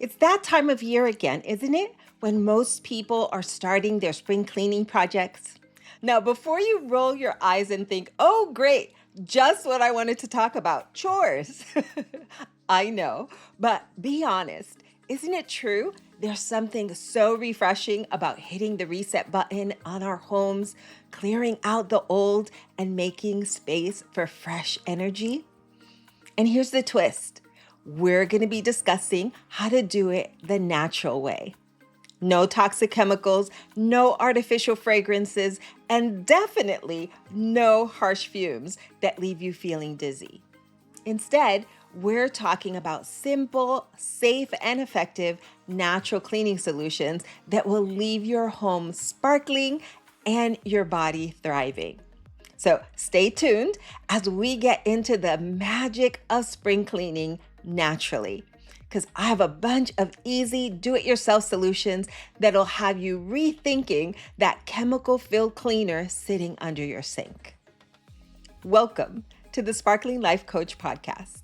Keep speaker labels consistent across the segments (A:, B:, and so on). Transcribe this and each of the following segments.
A: It's that time of year again, isn't it? When most people are starting their spring cleaning projects. Now, before you roll your eyes and think, oh, great, just what I wanted to talk about chores. I know, but be honest, isn't it true? There's something so refreshing about hitting the reset button on our homes, clearing out the old, and making space for fresh energy. And here's the twist. We're going to be discussing how to do it the natural way. No toxic chemicals, no artificial fragrances, and definitely no harsh fumes that leave you feeling dizzy. Instead, we're talking about simple, safe, and effective natural cleaning solutions that will leave your home sparkling and your body thriving. So stay tuned as we get into the magic of spring cleaning naturally, because I have a bunch of easy do-it-yourself solutions that'll have you rethinking that chemical-filled cleaner sitting under your sink. Welcome to the Sparkling Life Coach podcast.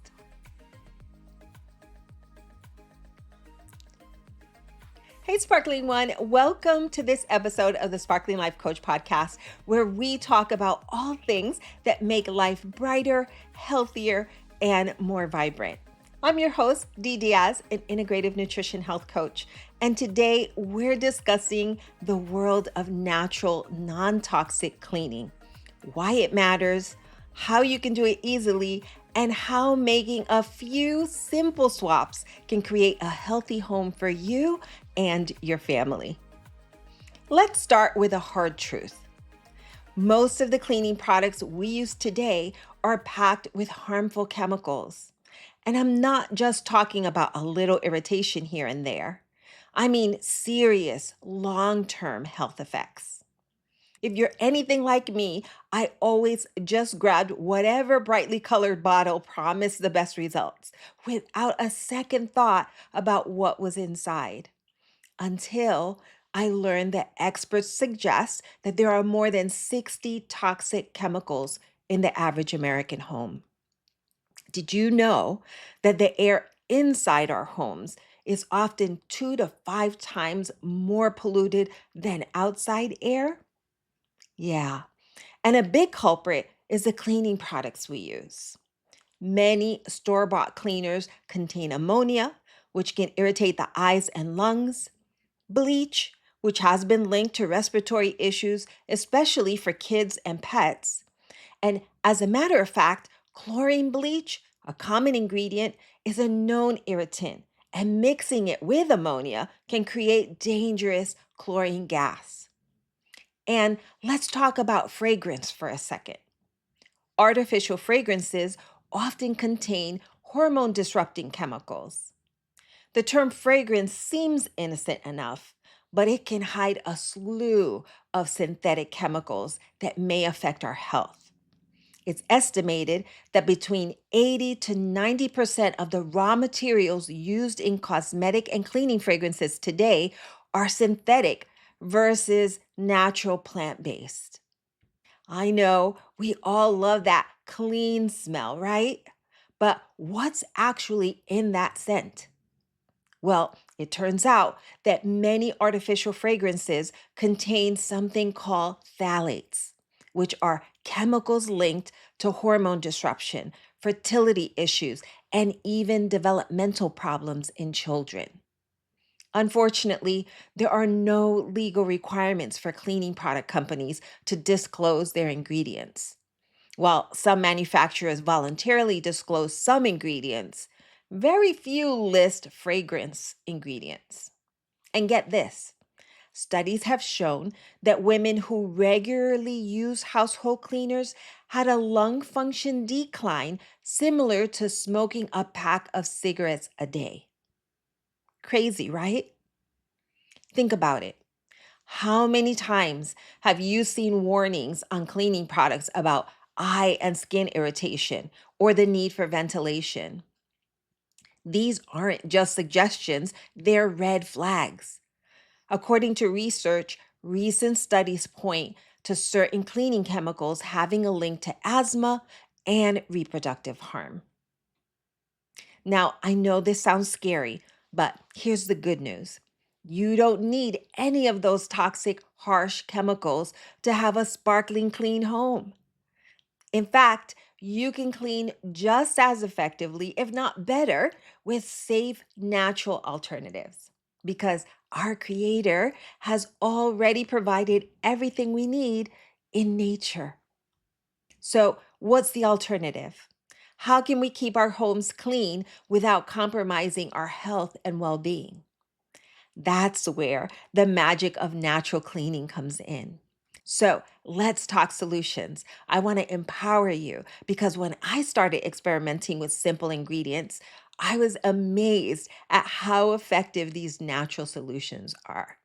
A: Hey, Sparkling One. Welcome to this episode of the Sparkling Life Coach podcast, where we talk about all things that make life brighter, healthier, and more vibrant. I'm your host, Dee Diaz, an integrative nutrition health coach. And today we're discussing the world of natural, non-toxic cleaning, why it matters, how you can do it easily, and how making a few simple swaps can create a healthy home for you and your family. Let's start with a hard truth. Most of the cleaning products we use today are packed with harmful chemicals. And I'm not just talking about a little irritation here and there. I mean serious long-term health effects. If you're anything like me, I always just grabbed whatever brightly colored bottle promised the best results without a second thought about what was inside. Until I learned that experts suggest that there are more than 60 toxic chemicals in the average American home. Did you know that the air inside our homes is often 2 to 5 times more polluted than outside air? Yeah. And a big culprit is the cleaning products we use. Many store-bought cleaners contain ammonia, which can irritate the eyes and lungs, bleach, which has been linked to respiratory issues, especially for kids and pets. And as a matter of fact, chlorine bleach, a common ingredient, is a known irritant, and mixing it with ammonia can create dangerous chlorine gas. And let's talk about fragrance for a second. Artificial fragrances often contain hormone disrupting chemicals. The term fragrance seems innocent enough, but it can hide a slew of synthetic chemicals that may affect our health. It's estimated that between 80 to 90% of the raw materials used in cosmetic and cleaning fragrances today are synthetic versus natural plant-based. I know we all love that clean smell, right? But what's actually in that scent? Well, it turns out that many artificial fragrances contain something called phthalates, which are chemicals linked to hormone disruption, fertility issues, and even developmental problems in children. Unfortunately, there are no legal requirements for cleaning product companies to disclose their ingredients. While some manufacturers voluntarily disclose some ingredients, very few list fragrance ingredients. And get this, studies have shown that women who regularly use household cleaners had a lung function decline similar to smoking a pack of cigarettes a day. Crazy, right? Think about it. How many times have you seen warnings on cleaning products about eye and skin irritation or the need for ventilation? These aren't just suggestions, they're red flags. According to research, recent studies point to certain cleaning chemicals having a link to asthma and reproductive harm. Now, I know this sounds scary, But here's the good news. You don't need any of those toxic, harsh chemicals to have a sparkling clean home. In fact, you can clean just as effectively, if not better, with safe, natural alternatives because our Creator has already provided everything we need in nature. So, what's the alternative? How can we keep our homes clean without compromising our health and well being? That's where the magic of natural cleaning comes in. So let's talk solutions. I want to empower you because when I started experimenting with simple ingredients, I was amazed at how effective these natural solutions are.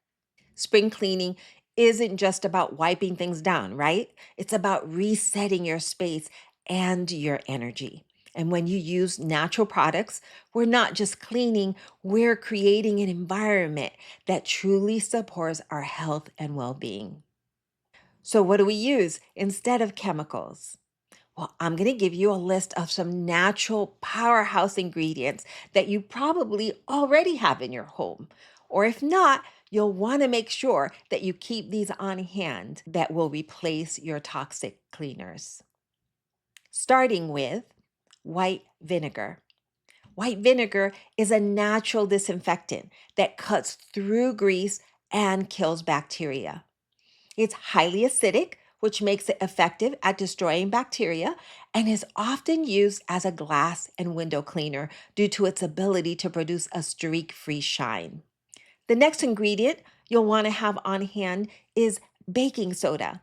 A: Spring cleaning isn't just about wiping things down, right? It's about resetting your space and your energy. And when you use natural products, we're not just cleaning, we're creating an environment that truly supports our health and well being. So, what do we use instead of chemicals? Well, I'm going to give you a list of some natural powerhouse ingredients that you probably already have in your home. Or if not, you'll want to make sure that you keep these on hand that will replace your toxic cleaners. Starting with white vinegar. White vinegar is a natural disinfectant that cuts through grease and kills bacteria. It's highly acidic, which makes it effective at destroying bacteria, and is often used as a glass and window cleaner due to its ability to produce a streak free shine. The next ingredient you'll want to have on hand is baking soda.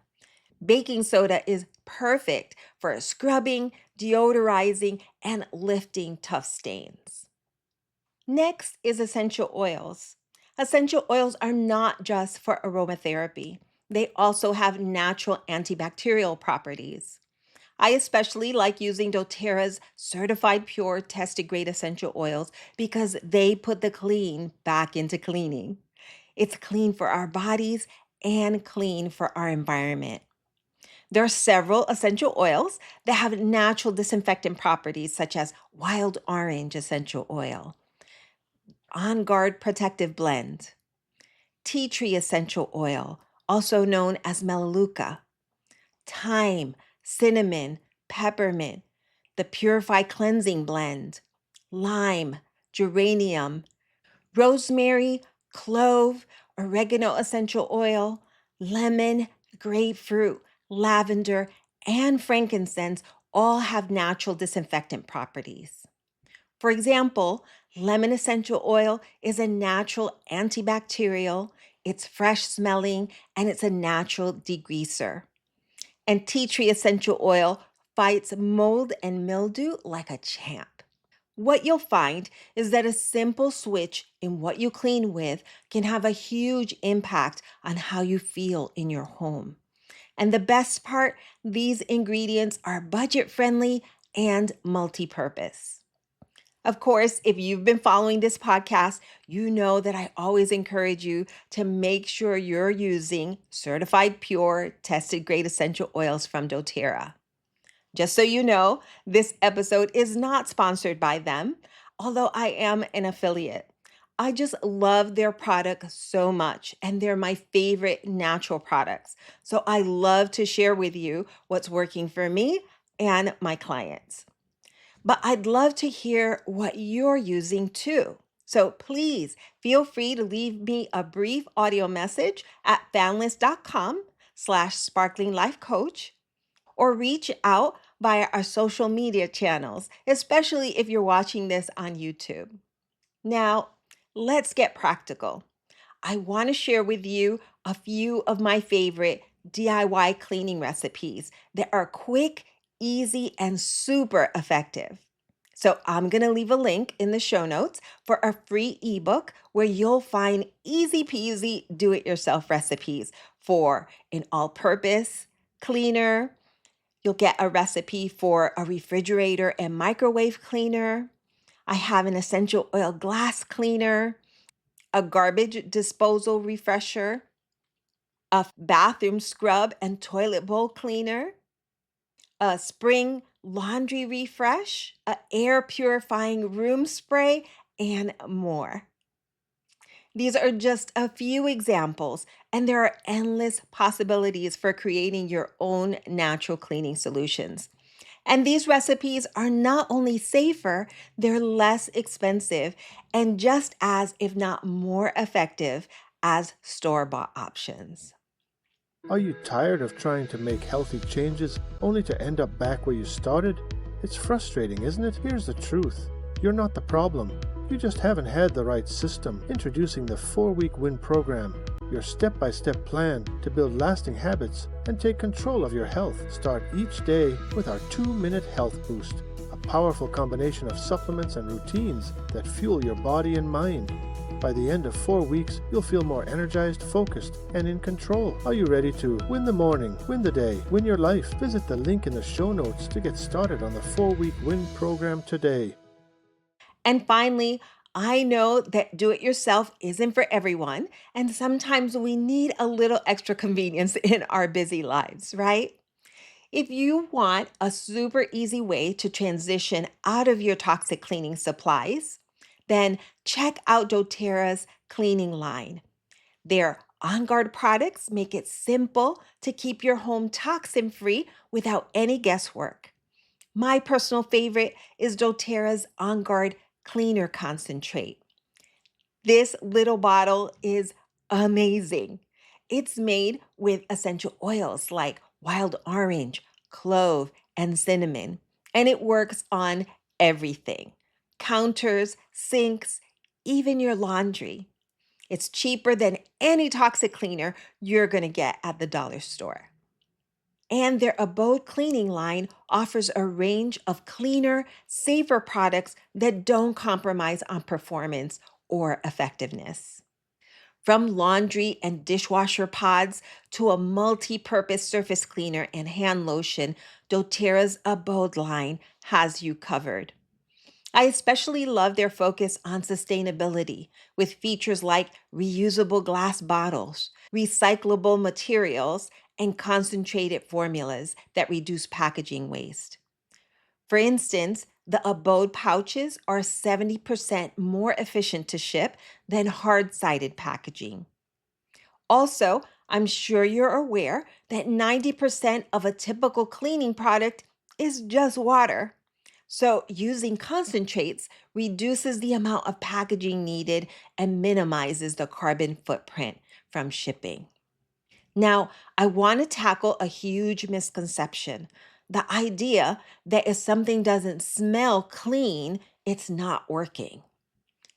A: Baking soda is perfect for scrubbing, deodorizing, and lifting tough stains. Next is essential oils. Essential oils are not just for aromatherapy, they also have natural antibacterial properties. I especially like using doTERRA's certified pure tested grade essential oils because they put the clean back into cleaning. It's clean for our bodies and clean for our environment. There are several essential oils that have natural disinfectant properties, such as wild orange essential oil, on Guard Protective Blend, tea tree essential oil, also known as melaleuca, thyme, cinnamon, peppermint, the Purify Cleansing Blend, lime, geranium, rosemary, clove, oregano essential oil, lemon, grapefruit, lavender, and frankincense all have natural disinfectant properties. For example, lemon essential oil is a natural antibacterial, it's fresh smelling, and it's a natural degreaser. And tea tree essential oil fights mold and mildew like a champ. What you'll find is that a simple switch in what you clean with can have a huge impact on how you feel in your home. And the best part, these ingredients are budget friendly and multi purpose. Of course, if you've been following this podcast, you know that I always encourage you to make sure you're using certified pure, tested grade essential oils from doTERRA. Just so you know, this episode is not sponsored by them, although I am an affiliate. I just love their product so much, and they're my favorite natural products. So I love to share with you what's working for me and my clients. But I'd love to hear what you're using too. So please feel free to leave me a brief audio message at boundless.com/sparklinglifecoach or reach out via our social media channels, especially if you're watching this on YouTube. Now, let's get practical. I want to share with you a few of my favorite DIY cleaning recipes that are quick, easy, and super effective. So, I'm going to leave a link in the show notes for a free ebook where you'll find easy peasy do it yourself recipes for an all purpose cleaner. You'll get a recipe for a refrigerator and microwave cleaner. I have an essential oil glass cleaner, a garbage disposal refresher, a bathroom scrub and toilet bowl cleaner, a spring laundry refresh, a air purifying room spray, and more. These are just a few examples, and there are endless possibilities for creating your own natural cleaning solutions. And these recipes are not only safer, they're less expensive and just as, if not more effective, as store bought options.
B: Are you tired of trying to make healthy changes only to end up back where you started? It's frustrating, isn't it? Here's the truth. You're not the problem. You just haven't had the right system. Introducing the 4-week Win program, your step-by-step plan to build lasting habits and take control of your health. Start each day with our 2-minute health boost, a powerful combination of supplements and routines that fuel your body and mind. By the end of 4 weeks, you'll feel more energized, focused, and in control. Are you ready to win the morning, win the day, win your life? Visit the link in the show notes to get started on the 4-week Win program today.
A: And finally, I know that do it yourself isn't for everyone, and sometimes we need a little extra convenience in our busy lives, right? If you want a super easy way to transition out of your toxic cleaning supplies, then check out doTERRA's cleaning line. Their On Guard products make it simple to keep your home toxin free without any guesswork. My personal favorite is doTERRA's On Guard Cleaner Concentrate. This little bottle is amazing. It's made with essential oils like wild orange, clove, and cinnamon, and it works on everything: counters, sinks, even your laundry. It's cheaper than any toxic cleaner you're going to get at the dollar store. And their Abode cleaning line offers a range of cleaner, safer products that don't compromise on performance or effectiveness. From laundry and dishwasher pods to a multi purpose surface cleaner and hand lotion, doTERRA's Abode line has you covered. I especially love their focus on sustainability with features like reusable glass bottles, recyclable materials, and concentrated formulas that reduce packaging waste. For instance, the Abode pouches are 70% more efficient to ship than hard sided packaging. Also, I'm sure you're aware that 90% of a typical cleaning product is just water. So, using concentrates reduces the amount of packaging needed and minimizes the carbon footprint from shipping. Now, I want to tackle a huge misconception: the idea that if something doesn't smell clean, it's not working.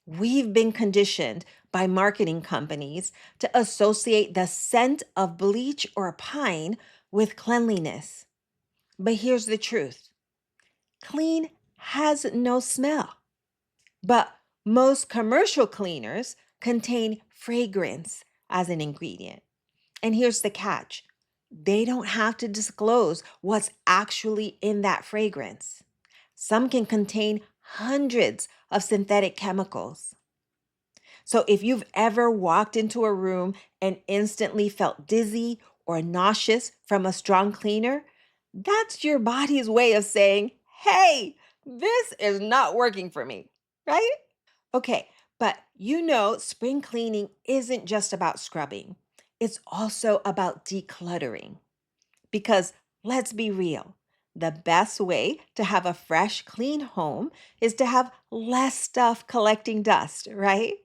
A: We've been conditioned by marketing companies to associate the scent of bleach or pine with cleanliness. But here's the truth: clean has no smell. But most commercial cleaners contain fragrance as an ingredient. And here's the catch: they don't have to disclose what's actually in that fragrance. Some can contain hundreds of synthetic chemicals. So if you've ever walked into a room and instantly felt dizzy or nauseous from a strong cleaner, that's your body's way of saying, hey, this is not working for me, right? Okay, but spring cleaning isn't just about scrubbing. It's also about decluttering. Because let's be real, the best way to have a fresh, clean home is to have less stuff collecting dust, right?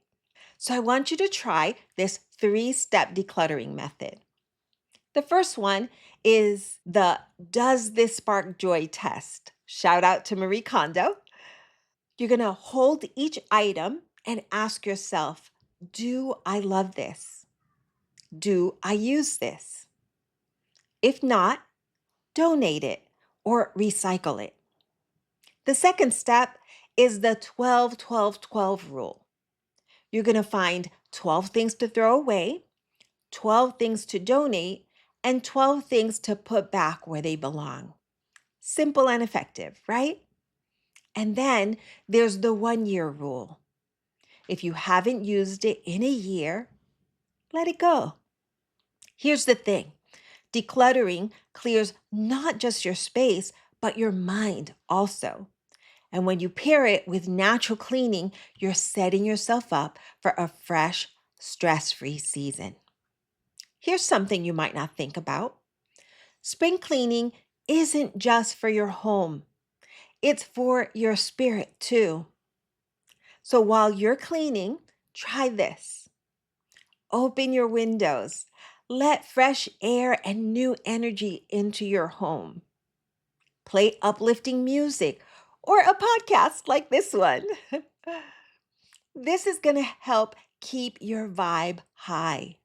A: So I want you to try this 3-step decluttering method. The first one is the Does This Spark Joy test? Shout out to Marie Kondo. You're going to hold each item and ask yourself, do I love this? Do I use this? If not, donate it or recycle it. The second step is the 12-12-12 rule. You're going to find 12 things to throw away, 12 things to donate, and 12 things to put back where they belong. Simple and effective, right? And then there's the 1-year rule. If you haven't used it in a year, let it go. Here's the thing: decluttering clears not just your space, but your mind also. And when you pair it with natural cleaning, you're setting yourself up for a fresh, stress-free season. Here's something you might not think about. Spring cleaning isn't just for your home. It's for your spirit too. So while you're cleaning, try this. Open your windows. Let fresh air and new energy into your home. Play uplifting music or a podcast like this one. This is going to help keep your vibe high.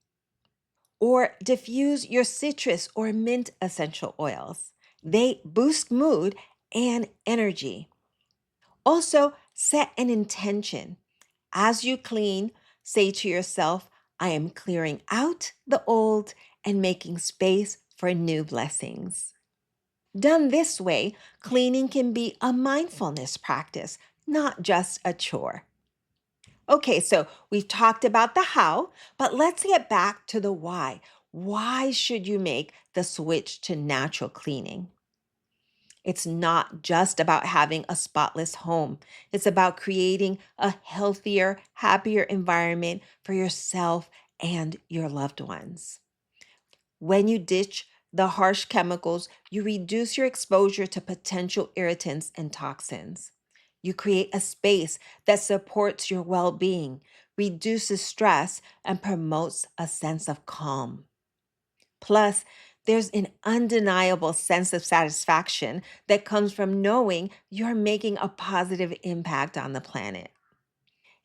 A: Or diffuse your citrus or mint essential oils. They boost mood and energy. Also, set an intention. As you clean, say to yourself, I am clearing out the old and making space for new blessings. Done this way, cleaning can be a mindfulness practice, not just a chore. Okay, so we've talked about the how, but let's get back to the why. Why should you make the switch to natural cleaning? It's not just about having a spotless home. It's about creating a healthier, happier environment for yourself and your loved ones. When you ditch the harsh chemicals, you reduce your exposure to potential irritants and toxins. You create a space that supports your well being, reduces stress, and promotes a sense of calm. Plus, there's an undeniable sense of satisfaction that comes from knowing you're making a positive impact on the planet.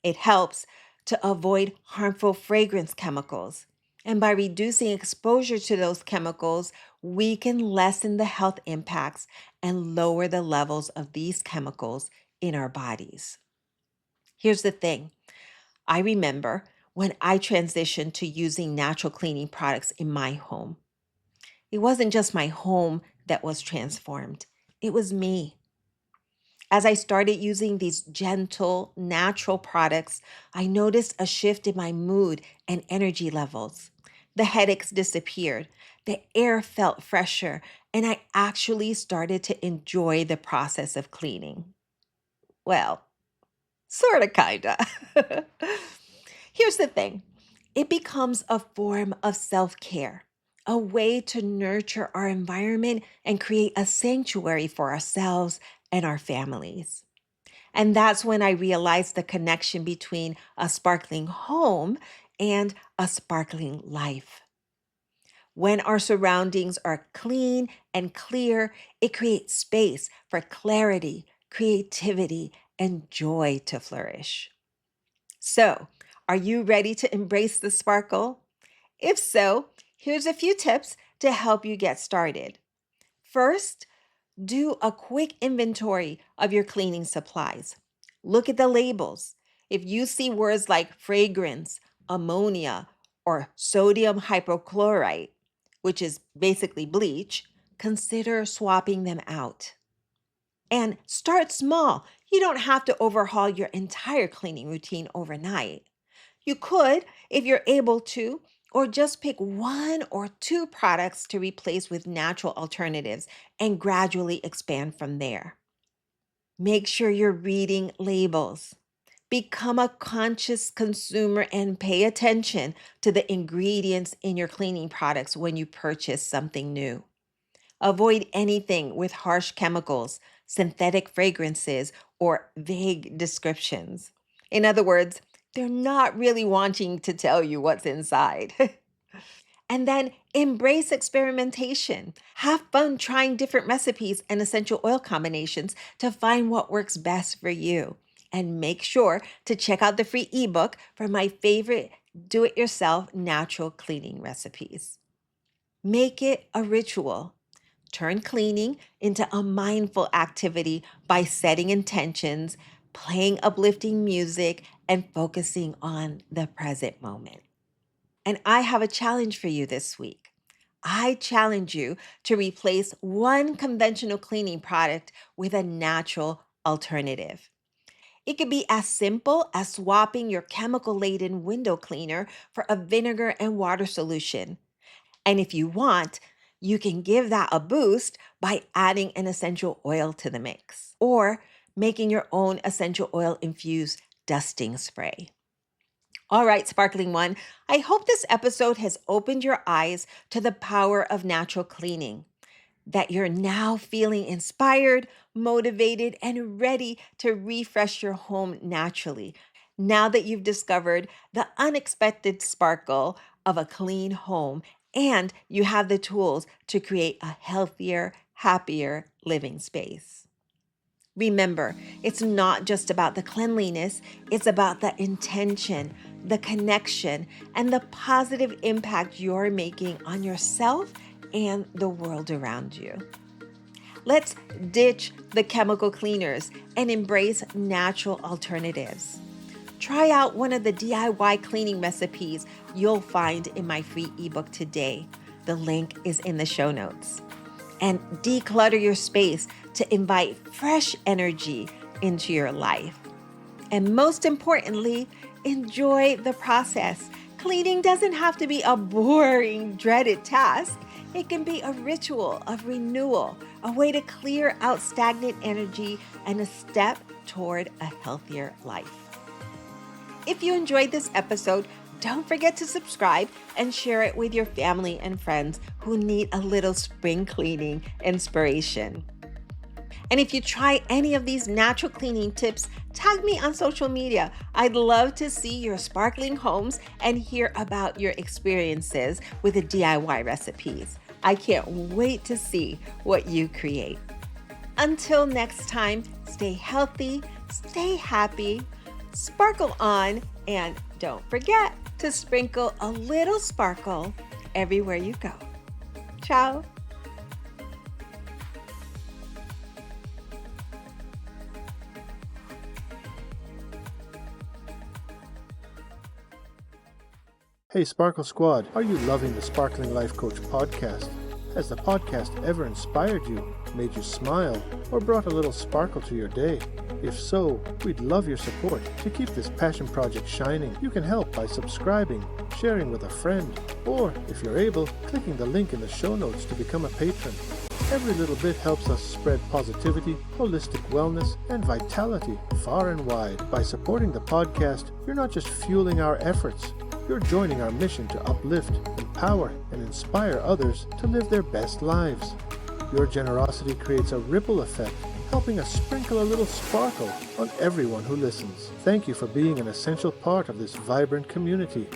A: It helps to avoid harmful fragrance chemicals. And by reducing exposure to those chemicals, we can lessen the health impacts and lower the levels of these chemicals in our bodies. Here's the thing. I remember when I transitioned to using natural cleaning products in my home. It wasn't just my home that was transformed, it was me. As I started using these gentle, natural products, I noticed a shift in my mood and energy levels. The headaches disappeared, the air felt fresher, and I actually started to enjoy the process of cleaning. Well, sorta, kinda. Here's the thing, it becomes a form of self care, a way to nurture our environment and create a sanctuary for ourselves and our families. And that's when I realized the connection between a sparkling home and a sparkling life. When our surroundings are clean and clear, it creates space for clarity, creativity, and joy to flourish. So, are you ready to embrace the sparkle? If so, here's a few tips to help you get started. First, do a quick inventory of your cleaning supplies. Look at the labels. If you see words like fragrance, ammonia, or sodium hypochlorite, which is basically bleach, consider swapping them out. And start small. You don't have to overhaul your entire cleaning routine overnight. You could, if you're able to, or just pick one or two products to replace with natural alternatives and gradually expand from there. Make sure you're reading labels. Become a conscious consumer and pay attention to the ingredients in your cleaning products when you purchase something new. Avoid anything with harsh chemicals, synthetic fragrances, or vague descriptions. In other words, they're not really wanting to tell you what's inside. And then embrace experimentation. Have fun trying different recipes and essential oil combinations to find what works best for you. And make sure to check out the free ebook for my favorite do it yourself natural cleaning recipes. Make it a ritual. Turn cleaning into a mindful activity by setting intentions, playing uplifting music, and focusing on the present moment. And I have a challenge for you this week. I challenge you to replace one conventional cleaning product with a natural alternative. It could be as simple as swapping your chemical laden window cleaner for a vinegar and water solution. And if you want, you can give that a boost by adding an essential oil to the mix or making your own essential oil infused dusting spray. All right, Sparkling One, I hope this episode has opened your eyes to the power of natural cleaning, that you're now feeling inspired, motivated, and ready to refresh your home naturally. Now that you've discovered the unexpected sparkle of a clean home and you have the tools to create a healthier, happier living space. Remember, it's not just about the cleanliness, it's about the intention, the connection, and the positive impact you're making on yourself and the world around you. Let's ditch the chemical cleaners and embrace natural alternatives. Try out one of the DIY cleaning recipes you'll find in my free ebook today. The link is in the show notes. And declutter your space to invite fresh energy into your life. And most importantly, enjoy the process. Cleaning doesn't have to be a boring, dreaded task. It can be a ritual of renewal, a way to clear out stagnant energy, and a step toward a healthier life. If you enjoyed this episode, don't forget to subscribe and share it with your family and friends who need a little spring cleaning inspiration. And if you try any of these natural cleaning tips, tag me on social media. I'd love to see your sparkling homes and hear about your experiences with the DIY recipes. I can't wait to see what you create. Until next time, stay healthy, stay happy, sparkle on, and don't forget to sprinkle a little sparkle everywhere you go. Ciao.
B: Hey Sparkle Squad, are you loving the Sparkling Life Coach podcast? Has the podcast ever inspired you, made you smile, or brought a little sparkle to your day? If so, we'd love your support. To keep this passion project shining, you can help by subscribing, sharing with a friend, or, if you're able, clicking the link in the show notes to become a patron. Every little bit helps us spread positivity, holistic wellness, and vitality far and wide. By supporting the podcast, you're not just fueling our efforts, you're joining our mission to uplift, empower, and inspire others to live their best lives. Your generosity creates a ripple effect, helping us sprinkle a little sparkle on everyone who listens. Thank you for being an essential part of this vibrant community.